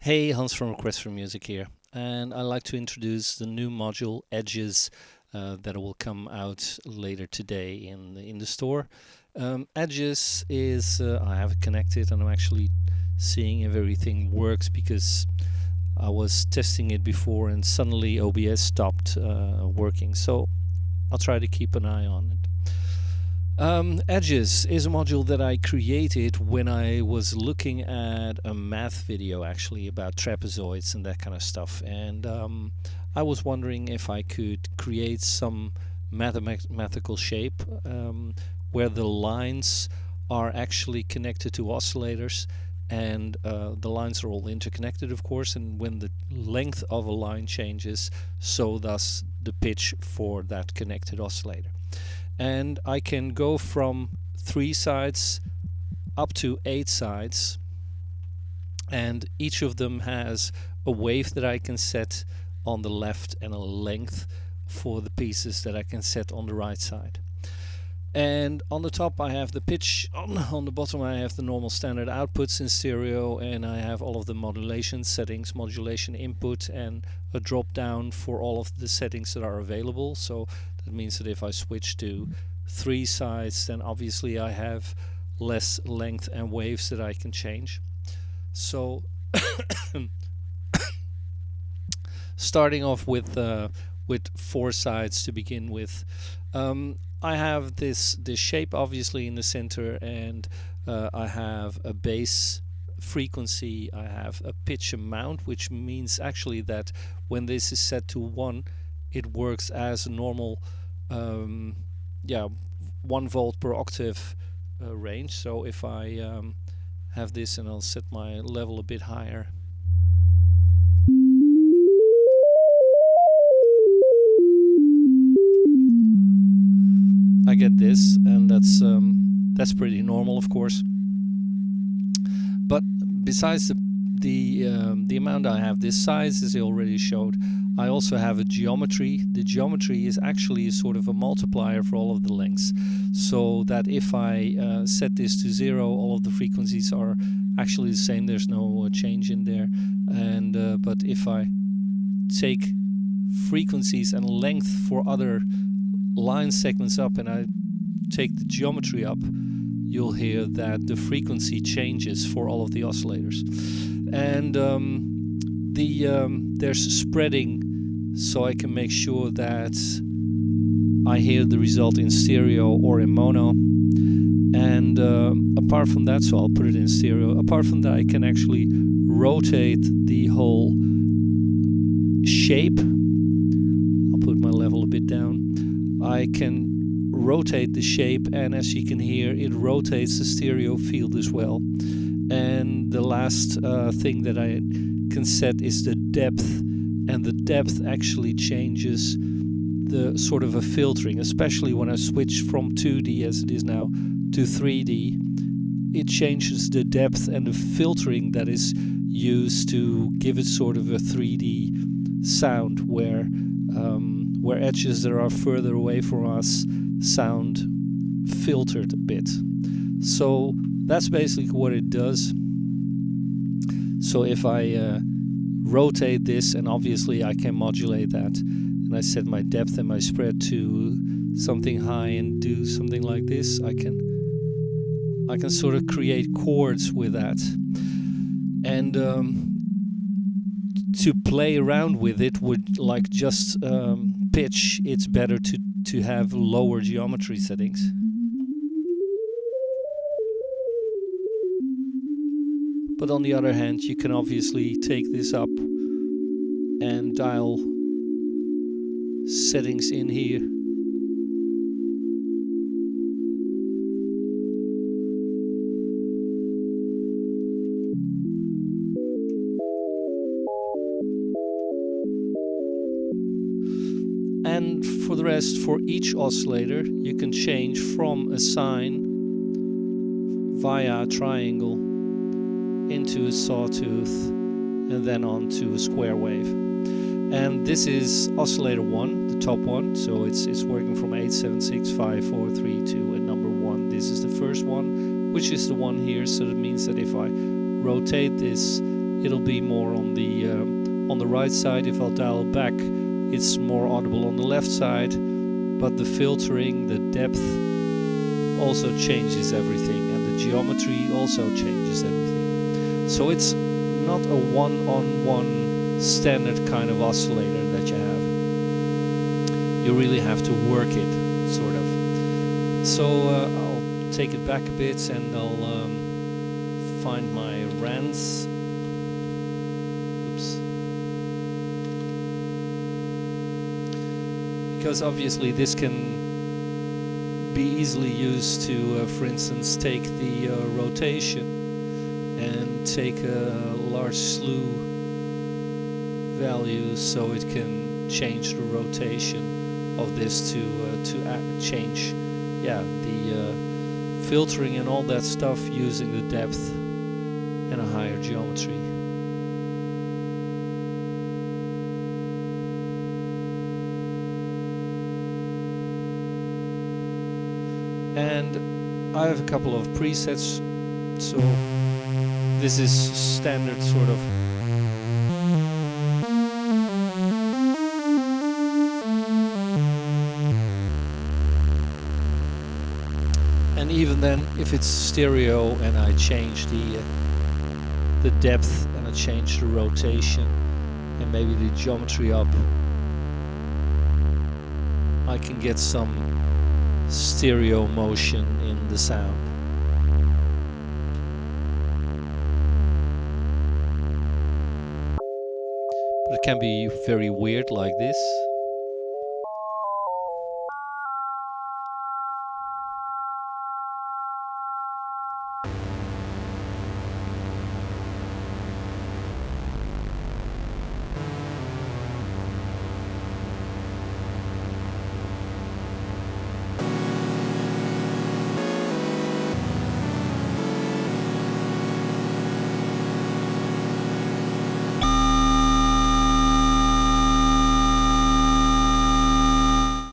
Hey, Hans from Request for Music here, and I'd like to introduce the new module Edges that will come out later today in the store. Edges is I have it connected, and I'm actually seeing if everything works because I was testing it before, and suddenly OBS stopped working. So I'll try to keep an eye on it. Edges is a module that I created when I was looking at a math video actually about trapezoids and that kind of stuff. And I was wondering if I could create some mathematical shape where the lines are actually connected to oscillators, and the lines are all interconnected, of course, and when the length of a line changes, so does the pitch for that connected oscillator. And I can go from 3 sides up to 8 sides, and each of them has a wave that I can set on the left and a length for the pieces that I can set on the right side. And on the top I have the pitch, on the bottom I have the normal standard outputs in stereo, and I have all of the modulation settings, modulation input, and a drop down for all of the settings that are available. So that means that if I switch to 3 sides, then obviously I have less length and waves that I can change. So starting off with 4 sides to begin with. I have this shape obviously in the center, and I have a bass frequency, I have a pitch amount, which means actually that when this is set to 1, it works as a normal 1 volt per octave range. So if I have this, and I'll set my level a bit higher, I get this, and that's pretty normal, of course. But besides the amount I have, this size, as I already showed, I also have a geometry. The geometry is actually sort of a multiplier for all of the lengths, so that if I set this to 0, all of the frequencies are actually the same. There's no change in there. And but if I take frequencies and length for other line segments up, and I take the geometry up, you'll hear that the frequency changes for all of the oscillators. And there's spreading, so I can make sure that I hear the result in stereo or in mono. And apart from that, so I'll put it in stereo. Apart from that, I can actually rotate the whole shape. I'll put my level a bit down. I can rotate the shape, and as you can hear, it rotates the stereo field as well. And the last thing that I can set is the depth, and the depth actually changes the sort of a filtering, especially when I switch from 2D as it is now to 3D. It changes the depth and the filtering that is used to give it sort of a 3D sound, where edges that are further away from us sound filtered a bit. So that's basically what it does. So if I rotate this, and obviously I can modulate that, and I set my depth and my spread to something high and do something like this, I can sort of create chords with that. And to play around with it would, like, just pitch, it's better to have lower geometry settings. But on the other hand, you can obviously take this up and dial settings in here. And for the rest, for each oscillator, you can change from a sine via a triangle into a sawtooth and then on to a square wave. And this is oscillator 1, the top one, so it's working from 8, 7, 6, 5, 4, 3, 2, and number 1. This is the first one, which is the one here, so that means that if I rotate this, it'll be more on the right side. If I'll dial back, it's more audible on the left side. But the filtering, the depth also changes everything, and the geometry also changes everything. So it's not a one-on-one standard kind of oscillator that you have. You really have to work it, sort of. So I'll take it back a bit and I'll find my rands. Oops. Because obviously this can be easily used to, for instance, take the rotation and take a large slew value, so it can change the rotation of this to change, the filtering and all that stuff using the depth and a higher geometry. And I have a couple of presets, so this is standard sort of. And even then, if it's stereo and I change the depth and I change the rotation and maybe the geometry up, I can get some stereo motion in the sound. But it can be very weird like this.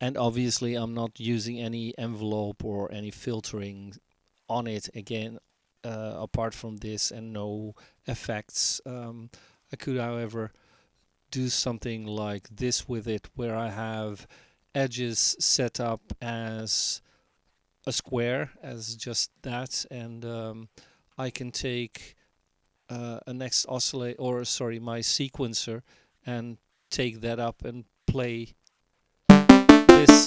And obviously I'm not using any envelope or any filtering on it again, apart from this, and no effects. I could, however, do something like this with it, where I have edges set up as a square, as just that, and I can take a next oscillator, or sorry, my sequencer, and take that up and play this.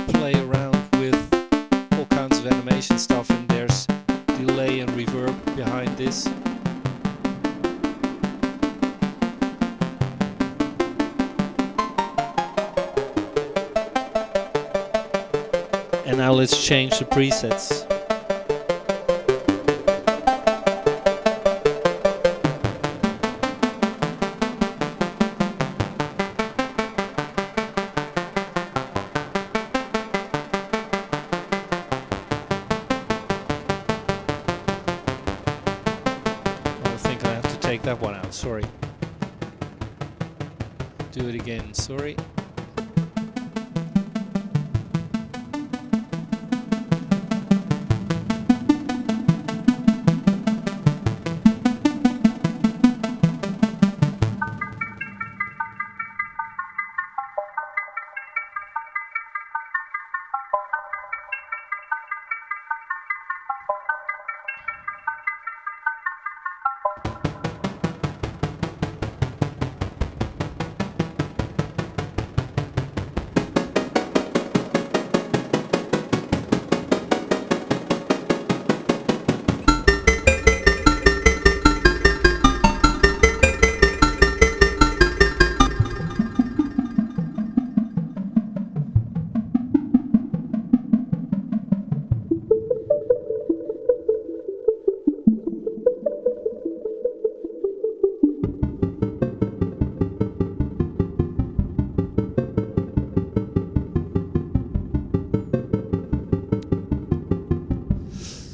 Play around with all kinds of animation stuff, and there's delay and reverb behind this. And now let's change the presets. Take that one out, sorry. Do it again, sorry.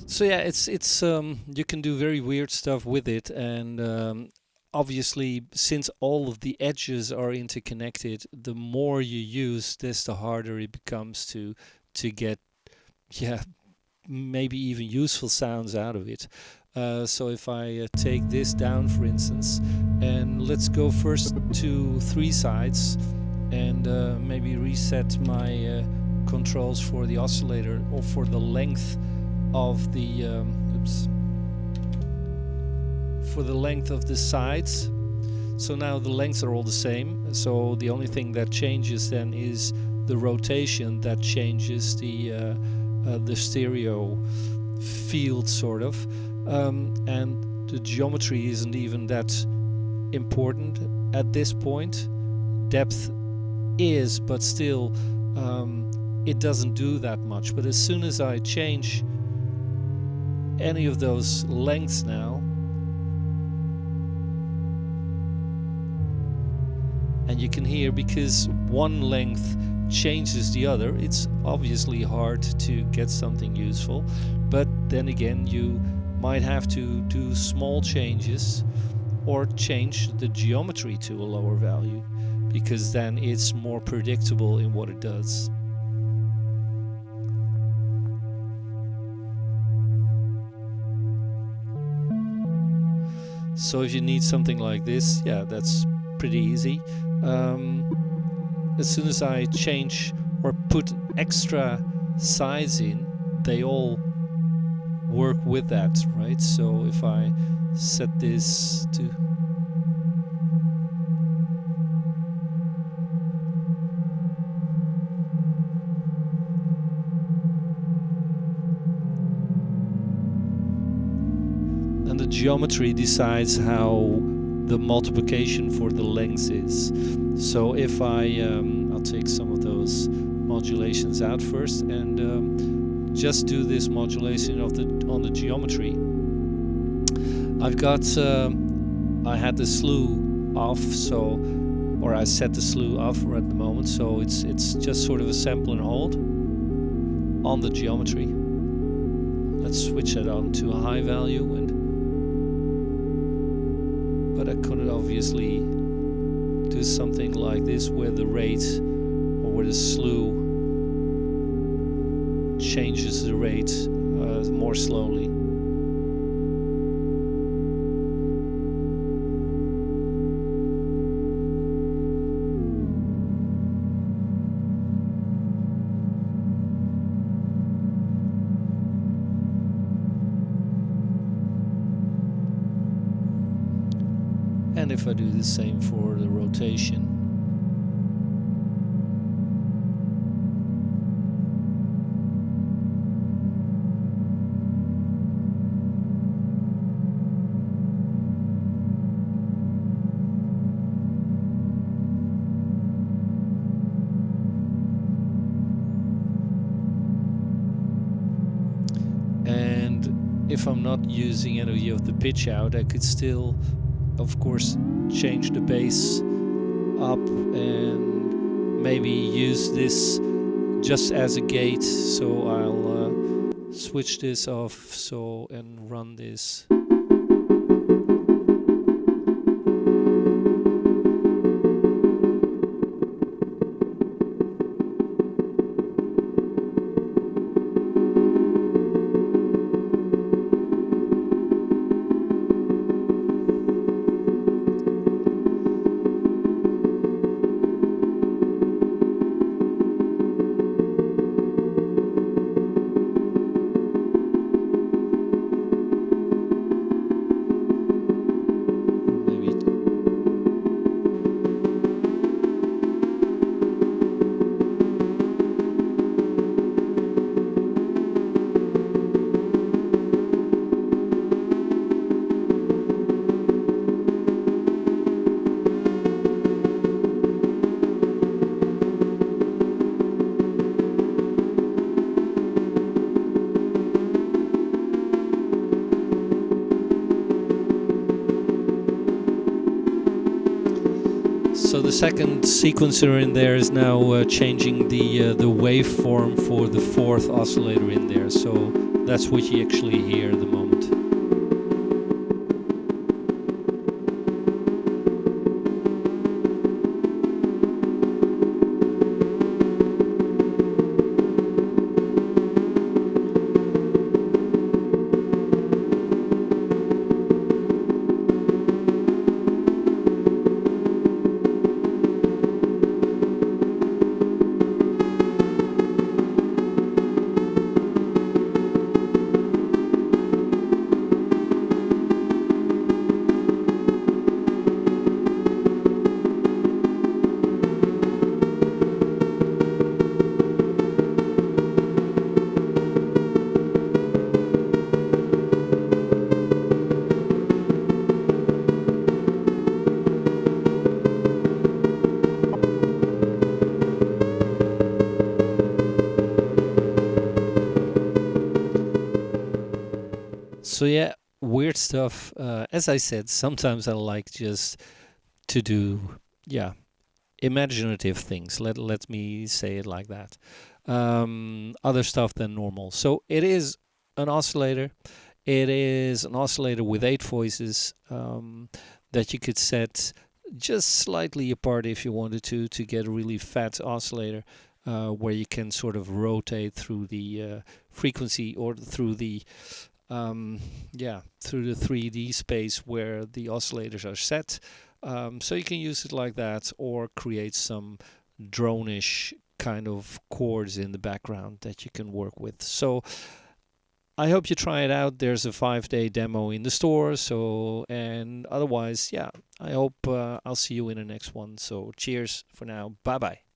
So yeah, it's you can do very weird stuff with it, and obviously since all of the edges are interconnected, the more you use this, the harder it becomes to get, yeah, maybe even useful sounds out of it. So if I take this down, for instance, and let's go first to 3 sides, and maybe reset my controls for the oscillator, or for the length of the for the length of the sides. So now the lengths are all the same, so the only thing that changes then is the rotation that changes the stereo field, sort of, and the geometry isn't even that important at this point. Depth is, but still it doesn't do that much. But as soon as I change any of those lengths now, and you can hear, because one length changes the other, it's obviously hard to get something useful. But then again, you might have to do small changes or change the geometry to a lower value, because then it's more predictable in what it does. So if you need something like this, yeah, that's pretty easy. As soon as I change or put extra sides in, they all work with that, right? So if I set this to and the geometry decides how the multiplication for the length is. So if I'll take some of those modulations out first, and just do this modulation of on the geometry. I've got I had the slew off, so, or I set the slew off at the moment, so it's just sort of a sample and hold on the geometry. Let's switch it on to a high value, but I could obviously do something like this, where the rate, or where the slew changes the rate more slowly. And if I do the same for the rotation. And if I'm not using any of the pitch out, I could still, of course, change the bass up and maybe use this just as a gate. So I'll switch this off, so, and run this. So the second sequencer in there is now changing the waveform for the fourth oscillator in there. So That's what you actually hear at the moment. So yeah, weird stuff. As I said, sometimes I like just to do, yeah, imaginative things. Let me say it like that. Other stuff than normal. So it is an oscillator. It is an oscillator with 8 voices that you could set just slightly apart if you wanted to get a really fat oscillator. Where you can sort of rotate through the frequency or through the through the 3D space where the oscillators are set. So you can use it like that or create some drone-ish kind of chords in the background that you can work with. So I hope you try it out. There's a 5-day demo in the store. So, and otherwise, yeah, I hope I'll see you in the next one. So cheers for now. Bye bye.